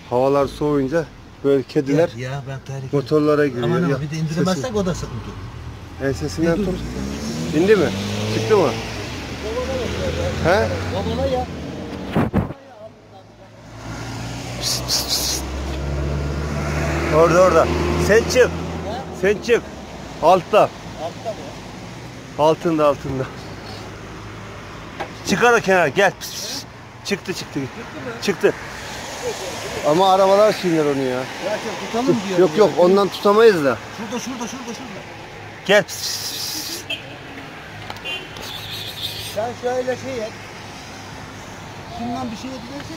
Havalar soğuyunca böyle kediler Ya ben tehlikeli. motorlara giriyor. Aman Ya, ama bir de indiremezsek o da sıkıntı. Ensesinden tut. İndi mi? Çıktı mı? He? Babana ya. Orada. Sen çık. Sen çık. Altta. Altta mı? Altında. Çıkar o kenara gel. Çıktı. Çıktı. Ama arabalar sinir onu ya. Ya tutalım diyor. Yok ondan tutamayız da. Şurada. Gel. Sen şöyle şey et. Şundan bir şey ediversin.